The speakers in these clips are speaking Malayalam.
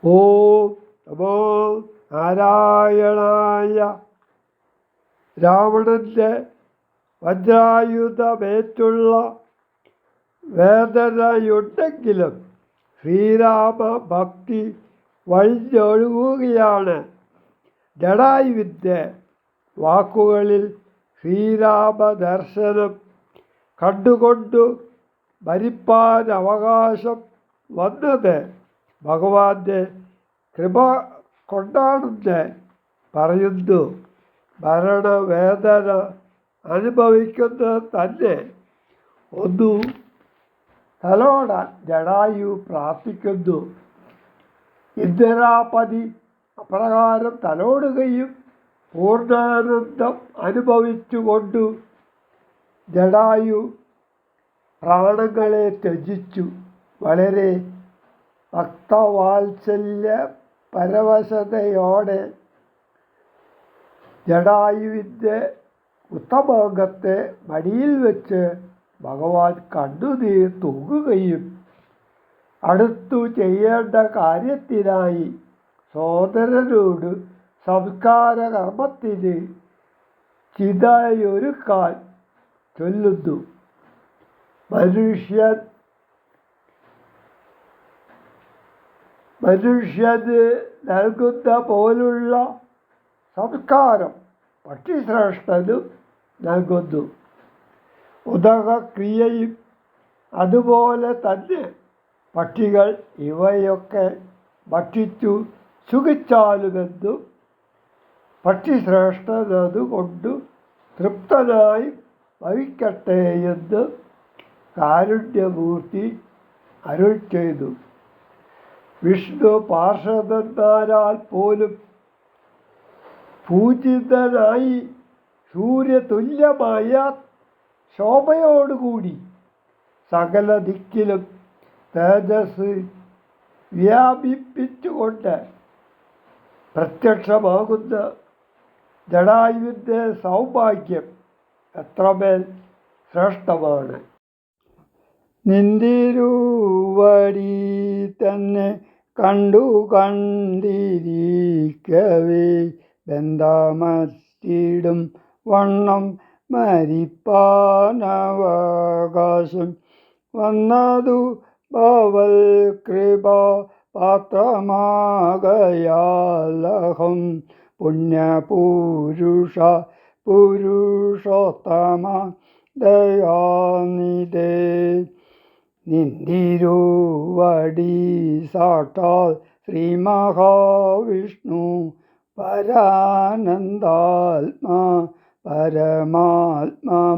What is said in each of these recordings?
ഓം നമോ നാരായണായ. രാവണന്റെ വജ്രായുധമേറ്റുള്ള വേദനയുണ്ടെങ്കിലും ശ്രീരാമഭക്തി വഴിഞ്ഞൊഴുകുകയാണ്. ജടായുവിൻ്റെ വാക്കുകളിൽ ശ്രീരാമദർശനം കണ്ടുകൊണ്ടു മരിപ്പാൻ അവകാശം വന്നത് ഭഗവാന്റെ കൃപ കൊണ്ടാണെന്ന് പറയുന്നു. മരണവേദന അനുഭവിക്കുന്നത് തന്നെ ഒന്നു തലോടാൻ ജടായു പ്രാർത്ഥിക്കുന്നു. ഇന്ദിരാപതി അപ്രകാരം തലോടുകയും പൂർണ്ണാനന്ദം അനുഭവിച്ചുകൊണ്ടു ജടായു പ്രാണങ്ങളെ ത്യജിച്ചു. വളരെ ഭക്തവാത്സല്യ പരവശതയോടെ ജടായുവിൻ്റെ ഉത്തമാംഗത്തെ മടിയിൽ വെച്ച് ഭഗവാൻ കണ്ണുനീർ തൂകുകയും അടുത്തു ചെയ്യേണ്ട കാര്യത്തിനായി സോദരനോട് സംസ്കാര കർമ്മത്തിന് ചിതയൊരുക്കാൻ ചൊല്ലുന്നു. മനുഷ്യന് നൽകുന്ന പോലുള്ള സംസ്കാരം പക്ഷിശ്രേഷ്ഠനും നൽകുന്നു. ഉദകക്രിയയും അതുപോലെ തന്നെ. പക്ഷികൾ ഇവയൊക്കെ ഭക്ഷിച്ചു സുഖിച്ചാലുമെന്നും പക്ഷിശ്രേഷ്ഠനതുകൊണ്ട് തൃപ്തനായി ഭവിക്കട്ടെയെന്ന് കാരുണ്യമൂർത്തി അരുൾ ചെയ്തു. വിഷ്ണു പാർഷദന്മാരാൽ പോലും പൂജിതനായി സൂര്യതുല്യമായ ശോഭയോടുകൂടി സകല ദിക്കിലും തേജസ് വ്യാപിപ്പിച്ചുകൊണ്ട് പ്രത്യക്ഷമാകുന്ന ജടായുവിൻ്റെ സൗഭാഗ്യം എത്രമേൽ ശ്രേഷ്ഠമാണ്. നിന്തിരുവടി തന്നെ കണ്ടു കണ്ടിരിക്കവേ ബന്ധമറ്റിടും വണ്ണം മരിപ്പാനവകാശം വന്നതു ഭവൽ കൃപ പാത്രമാകയാലഹം പുണ്യപുരുഷ പുരുഷോത്തമ ദയാനിധേ. നിന്തിരുവടി സാക്ഷാൽ ശ്രീ മഹാവിഷ്ണു പരാനന്ദാത്മാ പരമാത്മമായ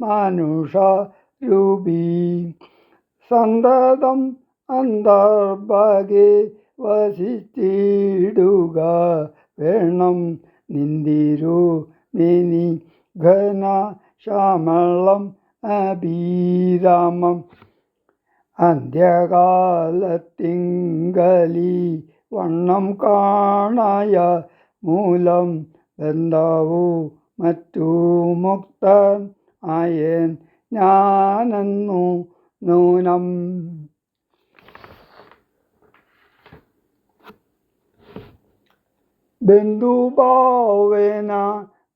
മനുഷ്യരൂപി സന്തതം അന്തർഭഗേ വസിച്ചിടുക വേണം. നിന്തിരുമേനി ഘന ശ്യാമളം അഭിരാമം അന്ത്യകാലത്തിങ്കലി വണ്ണം കാണായ മൂലം ബന്ധവു മറ്റു മുക്തൻ ആയേൻ ഞാനെന്നു നൂനം. ബന്ധുഭാവേന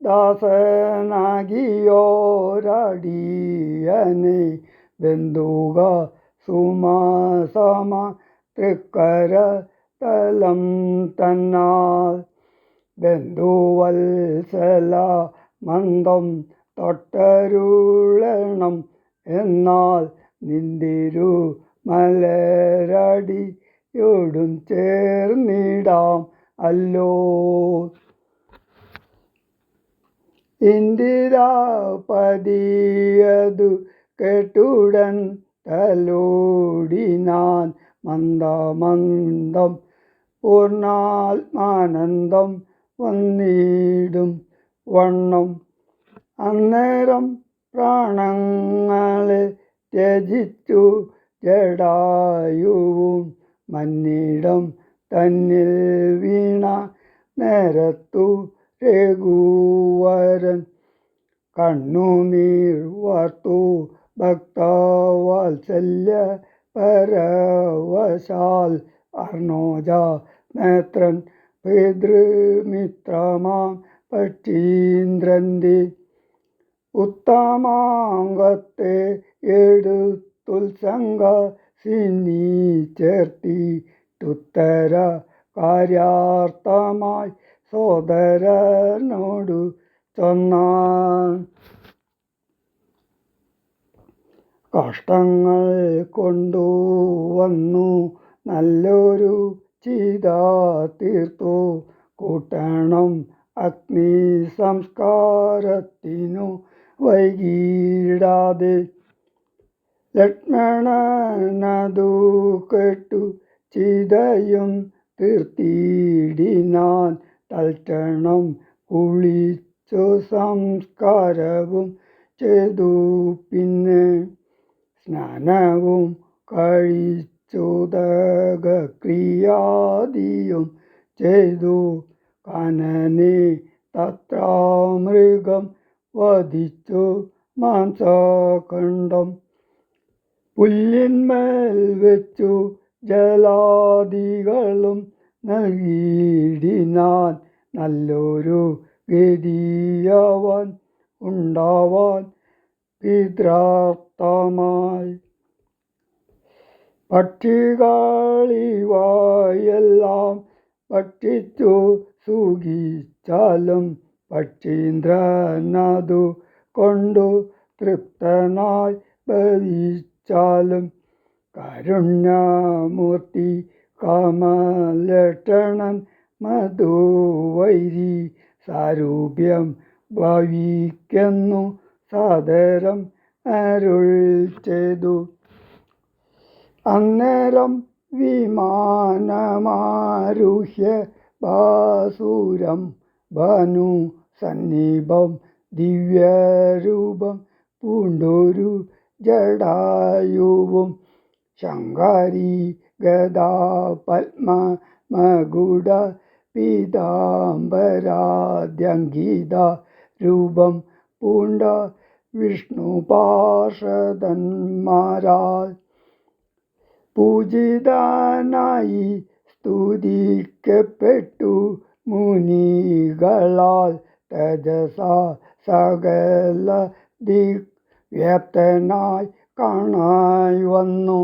ദാസനാകിയോരടിയനെ ബന്ധുക സുമസമ തൃക്കര തലം തന്നാൽ ബന്ധുവത്സല മന്ദം തൊട്ടരുളണം എന്നാൽ നിന്തിരു മലരടിയോടും ചേർന്നിടാം അല്ലോ. ഇന്ദിരാപതിയതു കേട്ടുടൻ തലോടിനാൻ മന്ദമന്ദം പൂർണ്ണാത്മാനന്ദം വന്നിടും വണ്ണം. അന്നേരം പ്രാണങ്ങളെ ത്യജിച്ചു ജടായുവും മന്നിടം തന്നിൽ വീണ നേരത്തു രഘുവരൻ കണ്ണുനീർ വാർത്തു ഭക്തവാത്സല്യ പരവശാൽ അർണോജ നേത്രൻ പിതൃമിത്രമാം പക്ഷീന്ദ്രന്റെ ഉത്തമാംഗത്തെ എടുത്തുത്സംഗ സിന്നി ചേർത്തിട്ടുത്തര കാര്യാർത്ഥമായി സോദരനോടു ചൊന്നാൻ. കഷ്ടങ്ങൾ കൊണ്ടുവന്നു നല്ലൊരു ചിത തീർത്തു കൂട്ടണം അഗ്നി സംസ്കാരത്തിനു വൈകിടാതെ. ലക്ഷ്മണനതു കേട്ടു ചിതയും തീർത്തിടിനാൻ. തൽക്ഷണം കുളിച്ചു സംസ്കാരവും ചെയ്തു. പിന്നെ സ്നാനവും കഴിച്ചുദകക്രിയാദിയും ചെയ്തു. കാനനെ തത്ര മൃഗം വധിച്ചു മാംസഖണ്ഡം പുല്ലിന്മേൽ വെച്ചു ജലാദികളും നൽകിയിടിനാൻ. നല്ലൊരു ഗതിയവൻ ഉണ്ടാവാൻ പിതൃർത്ഥമായി. പക്ഷികളിവയെല്ലാം ഭക്ഷിച്ചു സുഖിച്ചാലും പക്ഷീന്ദ്രനതു കൊണ്ടു തൃപ്തനായി ഭവിച്ചാലും. കാരുണ്യമൂർത്തി കമലക്ഷണൻ മധുവൈരി സാരൂപ്യം ഭവിക്കുന്നു സാദരം അരുൾ ചെയ്തു. അന്നേരം വിമാനമാരുഹ്യ ബാസുരം ഭാനു സന്നിഭം ദിവ്യരൂപം പൂണ്ടൊരു ജടായുവും ശങ്കാരി ഗദാ പത്മ മകുട പീതാംബരാദ്യങ്കിത രൂപം പൂണ്ട വിഷ്ണു പാർഷദന്മാരാൽ പൂജിതനായി സ്തുതിക്കപ്പെട്ടു മുനികളാൽ. തേജസ സകല ദിഗ്വ്യാപ്തനായി കാണായി വന്നു.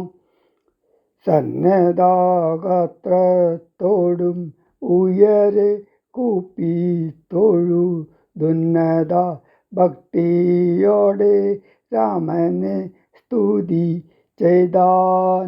സന്നദ്ധാഗാത്രത്തോടും ഉയരെ കൂപ്പി തൊഴുതുന്നത ഭക്തിയോടെ രാമനെ സ്തുതി ചെയ്താൻ.